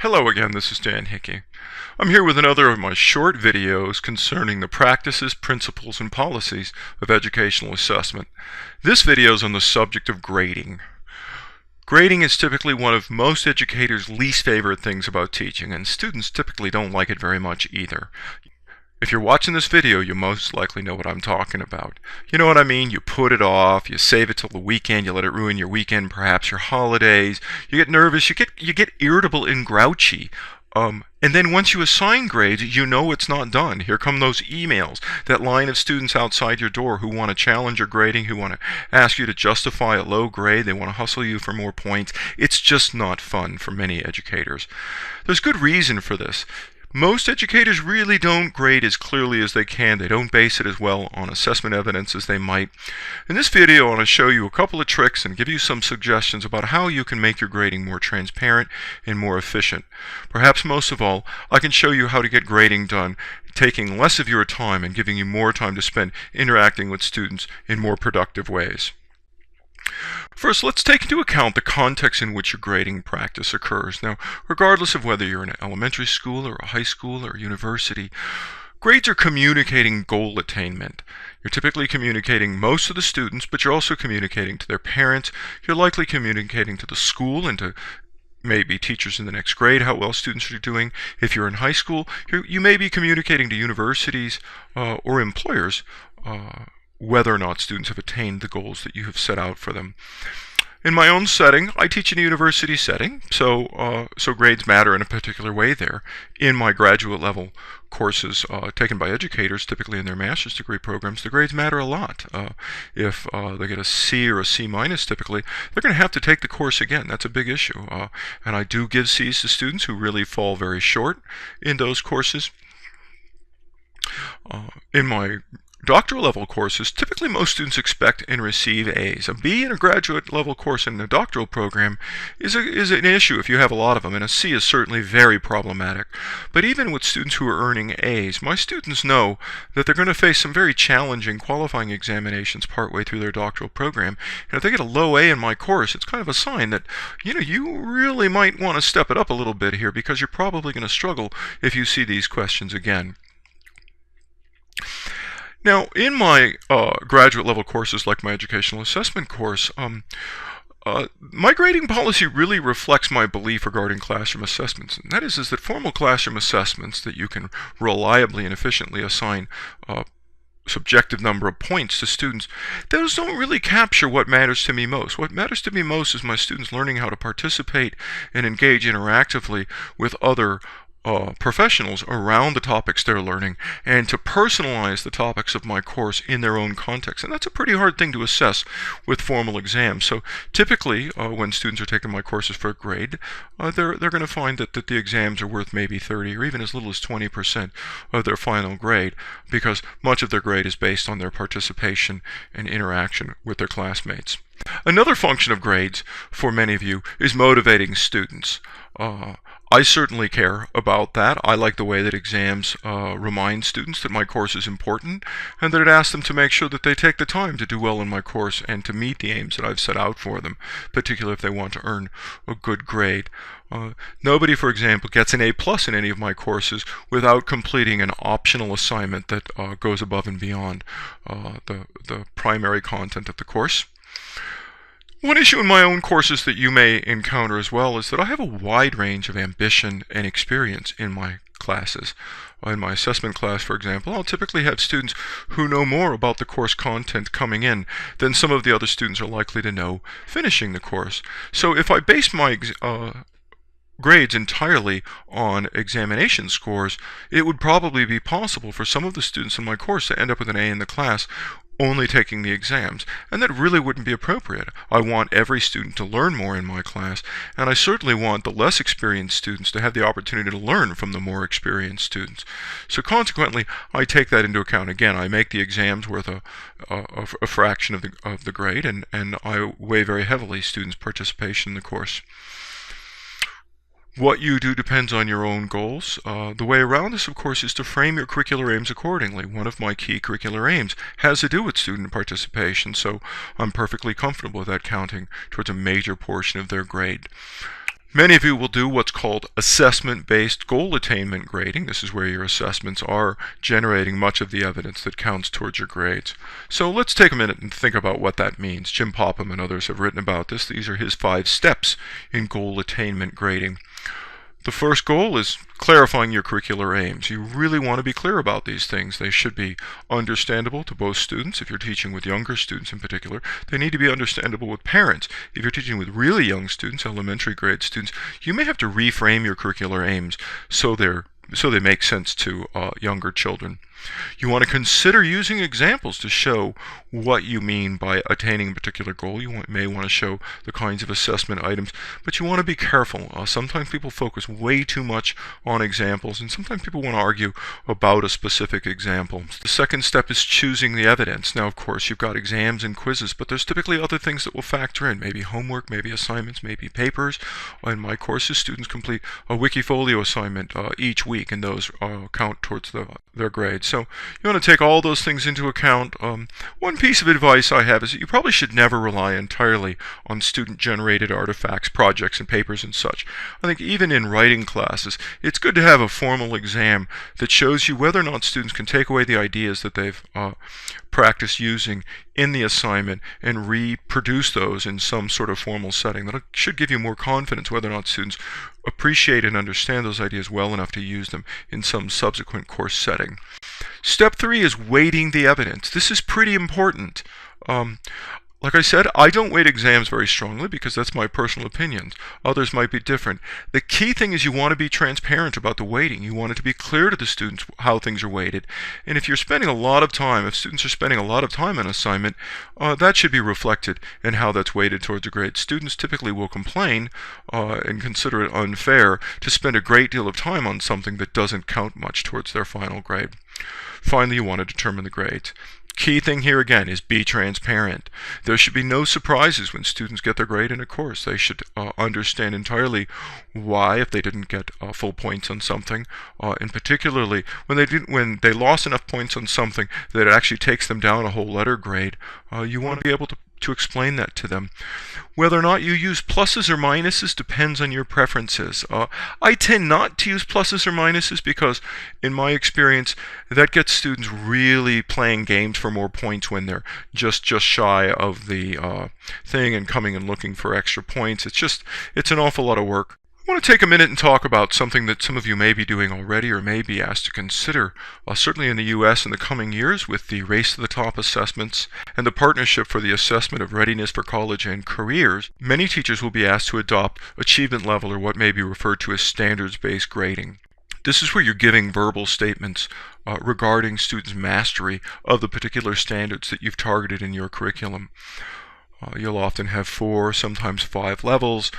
Hello again, this is Dan Hickey. I'm here with another of my short videos concerning the practices, principles, and policies of educational assessment. This video is on the subject of grading. Grading is typically one of most educators' least favorite things about teaching, and students typically don't like it very much either. If you're watching this video, you most likely know what I'm talking about. You know what I mean? You put it off, you save it till the weekend, you let it ruin your weekend, perhaps your holidays, you get nervous, you get irritable and grouchy. And then once you assign grades, you know it's not done. Here come those emails, that line of students outside your door who want to challenge your grading, who want to ask you to justify a low grade, they want to hustle you for more points. It's just not fun for many educators. There's good reason for this. Most educators really don't grade as clearly as they can. They don't base it as well on assessment evidence as they might. In this video, I want to show you a couple of tricks and give you some suggestions about how you can make your grading more transparent and more efficient. Perhaps most of all, I can show you how to get grading done, taking less of your time and giving you more time to spend interacting with students in more productive ways. First, let's take into account the context in which your grading practice occurs. Now, regardless of whether you're in an elementary school or a high school or a university, grades are communicating goal attainment. You're typically communicating most of the students, but you're also communicating to their parents. You're likely communicating to the school and to maybe teachers in the next grade how well students are doing. If you're in high school, you may be communicating to universities or employers whether or not students have attained the goals that you have set out for them. In my own setting, I teach in a university setting, so grades matter in a particular way there. In my graduate level courses taken by educators, typically in their master's degree programs, the grades matter a lot. If they get a C or a C minus typically, they're going to have to take the course again. That's a big issue. And I do give C's to students who really fall very short in those courses. In my doctoral level courses, typically most students expect and receive A's. A B in a graduate level course in a doctoral program is an issue if you have a lot of them, and a C is certainly very problematic. But even with students who are earning A's, my students know that they're going to face some very challenging qualifying examinations partway through their doctoral program, and if they get a low A in my course, it's kind of a sign that you really might want to step it up a little bit here, because you're probably going to struggle if you see these questions again. Now, in my graduate level courses, like my educational assessment course, my grading policy really reflects my belief regarding classroom assessments. And that is that formal classroom assessments that you can reliably and efficiently assign subjective number of points to students, those don't really capture what matters to me most. What matters to me most is my students learning how to participate and engage interactively with other professionals around the topics they're learning, and to personalize the topics of my course in their own context. And that's a pretty hard thing to assess with formal exams. So typically, when students are taking my courses for a grade, they're going to find that the exams are worth maybe 30 or even as little as 20% of their final grade, because much of their grade is based on their participation and interaction with their classmates. Another function of grades for many of you is motivating students. I certainly care about that. I like the way that exams remind students that my course is important, and that it asks them to make sure that they take the time to do well in my course and to meet the aims that I've set out for them, particularly if they want to earn a good grade. Nobody, for example, gets an A+ in any of my courses without completing an optional assignment that goes above and beyond the primary content of the course. One issue in my own courses that you may encounter as well is that I have a wide range of ambition and experience in my classes. In my assessment class, for example, I'll typically have students who know more about the course content coming in than some of the other students are likely to know finishing the course. So if I base my grades entirely on examination scores, it would probably be possible for some of the students in my course to end up with an A in the class only taking the exams, and that really wouldn't be appropriate. I want every student to learn more in my class, and I certainly want the less experienced students to have the opportunity to learn from the more experienced students. So consequently, I take that into account. Again, I make the exams worth a fraction of the grade, and I weigh very heavily students' participation in the course. What you do depends on your own goals. The way around this, of course, is to frame your curricular aims accordingly. One of my key curricular aims has to do with student participation, so I'm perfectly comfortable with that counting towards a major portion of their grade. Many of you will do what's called assessment-based goal attainment grading. This is where your assessments are generating much of the evidence that counts towards your grades. So let's take a minute and think about what that means. Jim Popham and others have written about this. These are his 5 steps in goal attainment grading. The first goal is clarifying your curricular aims. You really want to be clear about these things. They should be understandable to both students. If you're teaching with younger students in particular, they need to be understandable with parents. If you're teaching with really young students, elementary grade students, you may have to reframe your curricular aims so they make sense to younger children. You want to consider using examples to show what you mean by attaining a particular goal. You may want to show the kinds of assessment items, but you want to be careful. Sometimes people focus way too much on examples, and sometimes people want to argue about a specific example. The second step is choosing the evidence. Now, of course, you've got exams and quizzes, but there's typically other things that will factor in. Maybe homework, maybe assignments, maybe papers. In my courses, students complete a Wikifolio assignment each week, and those count towards their grades. So you want to take all those things into account. One piece of advice I have is that you probably should never rely entirely on student-generated artifacts, projects, and papers and such. I think even in writing classes, it's good to have a formal exam that shows you whether or not students can take away the ideas that they've practiced using in the assignment and reproduce those in some sort of formal setting. That should give you more confidence whether or not students appreciate and understand those ideas well enough to use them in some subsequent course setting. Step 3 is weighting the evidence. This is pretty important. Like I said, I don't weight exams very strongly because that's my personal opinions. Others might be different. The key thing is you want to be transparent about the weighting. You want it to be clear to the students how things are weighted. And if you're spending a lot of time, if students are spending a lot of time on assignment, that should be reflected in how that's weighted towards a grade. Students typically will complain and consider it unfair to spend a great deal of time on something that doesn't count much towards their final grade. Finally, you want to determine the grades. Key thing here again is be transparent. There should be no surprises when students get their grade in a course. They should understand entirely why, if they didn't get full points on something, and particularly when they lost enough points on something that it actually takes them down a whole letter grade. You want to be able to explain that to them. Whether or not you use pluses or minuses depends on your preferences. I tend not to use pluses or minuses because, in my experience, that gets students really playing games for more points when they're just shy of the thing and coming and looking for extra points. It's an awful lot of work. I want to take a minute and talk about something that some of you may be doing already or may be asked to consider, certainly in the U.S. in the coming years with the Race to the Top assessments and the Partnership for the Assessment of Readiness for College and Careers. Many teachers will be asked to adopt achievement level, or what may be referred to as standards-based grading. This is where you're giving verbal statements regarding students' mastery of the particular standards that you've targeted in your curriculum. You'll often have 4, sometimes 5 levels.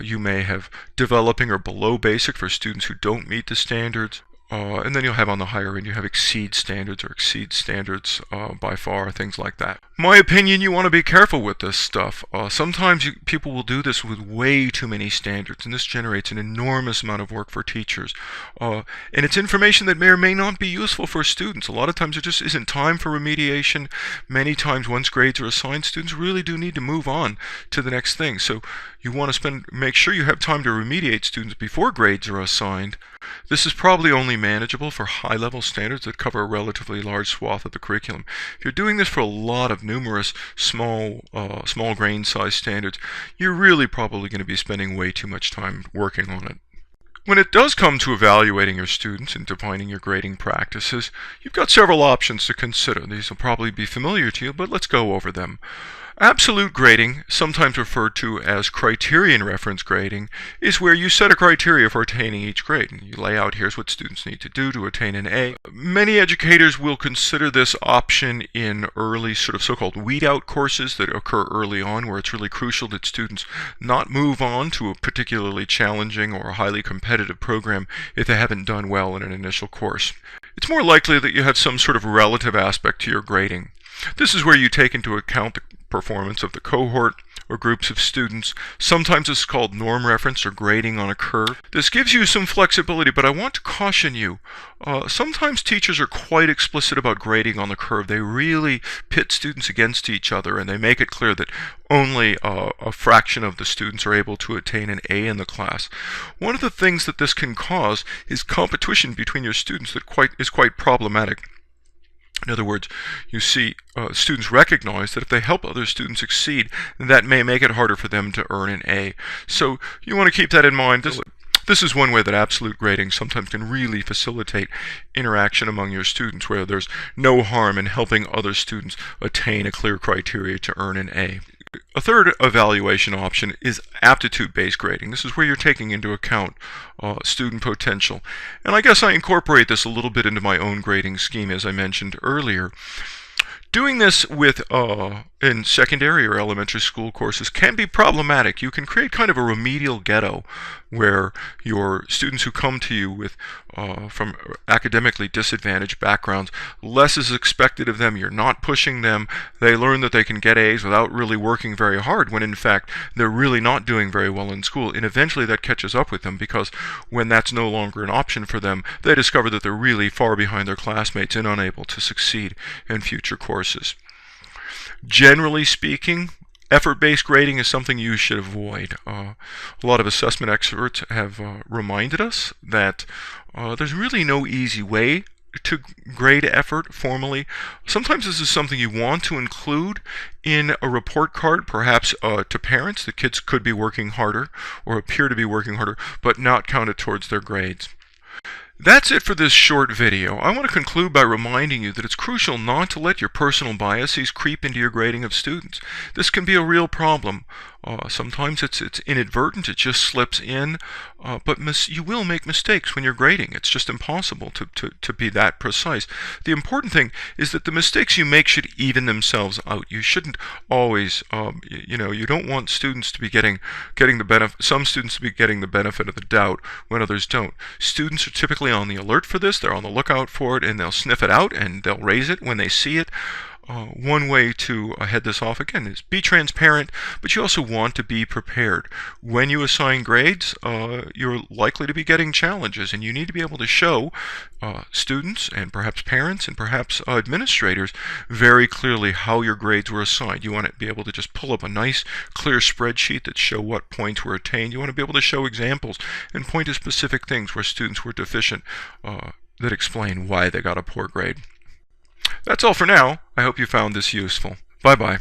You may have developing or below basic for students who don't meet the standards. And then you'll have on the higher end, you have exceed standards or exceed standards by far, things like that. My opinion, you want to be careful with this stuff. Sometimes people will do this with way too many standards, and this generates an enormous amount of work for teachers. And it's information that may or may not be useful for students. A lot of times there just isn't time for remediation. Many times once grades are assigned, students really do need to move on to the next thing. So you want to make sure you have time to remediate students before grades are assigned. This is probably only manageable for high-level standards that cover a relatively large swath of the curriculum. If you're doing this for a lot of numerous small grain size standards, you're really probably going to be spending way too much time working on it. When it does come to evaluating your students and defining your grading practices, you've got several options to consider. These will probably be familiar to you, but let's go over them. Absolute grading, sometimes referred to as criterion reference grading, is where you set a criteria for attaining each grade. And you lay out, here's what students need to do to attain an A. Many educators will consider this option in early sort of so-called weed-out courses that occur early on, where it's really crucial that students not move on to a particularly challenging or highly competitive program if they haven't done well in an initial course. It's more likely that you have some sort of relative aspect to your grading. This is where you take into account the performance of the cohort or groups of students. Sometimes it's called norm reference or grading on a curve. This gives you some flexibility, but I want to caution you. Sometimes teachers are quite explicit about grading on the curve. They really pit students against each other, and they make it clear that only a fraction of the students are able to attain an A in the class. One of the things that this can cause is competition between your students that is quite problematic. In other words, you see students recognize that if they help other students succeed, that may make it harder for them to earn an A. So you want to keep that in mind. This is one way that absolute grading sometimes can really facilitate interaction among your students, where there's no harm in helping other students attain a clear criteria to earn an A. A third evaluation option is aptitude-based grading. This is where you're taking into account student potential. And I guess I incorporate this a little bit into my own grading scheme, as I mentioned earlier. Doing this with in secondary or elementary school courses can be problematic. You can create kind of a remedial ghetto where your students who come to you with from academically disadvantaged backgrounds, less is expected of them. You're not pushing them. They learn that they can get A's without really working very hard, when in fact they're really not doing very well in school. And eventually that catches up with them, because when that's no longer an option for them, they discover that they're really far behind their classmates and unable to succeed in future courses. Generally speaking, effort-based grading is something you should avoid. A lot of assessment experts have reminded us that there's really no easy way to grade effort formally. Sometimes this is something you want to include in a report card, perhaps to parents. The kids could be working harder or appear to be working harder, but not count it towards their grades. That's it for this short video. I want to conclude by reminding you that it's crucial not to let your personal biases creep into your grading of students. This can be a real problem. Sometimes it's inadvertent, it just slips in, but you will make mistakes when you're grading. It's just impossible to be that precise. The important thing is that the mistakes you make should even themselves out. You shouldn't always, you don't want students to be getting the benefit. Some students to be getting the benefit of the doubt when others don't. Students are typically on the alert for this. They're on the lookout for it, and they'll sniff it out and they'll raise it when they see it. One way to head this off, again, is be transparent, but you also want to be prepared. When you assign grades, you're likely to be getting challenges, and you need to be able to show students and perhaps parents and perhaps administrators very clearly how your grades were assigned. You want to be able to just pull up a nice, clear spreadsheet that show what points were attained. You want to be able to show examples and point to specific things where students were deficient that explain why they got a poor grade. That's all for now. I hope you found this useful. Bye-bye.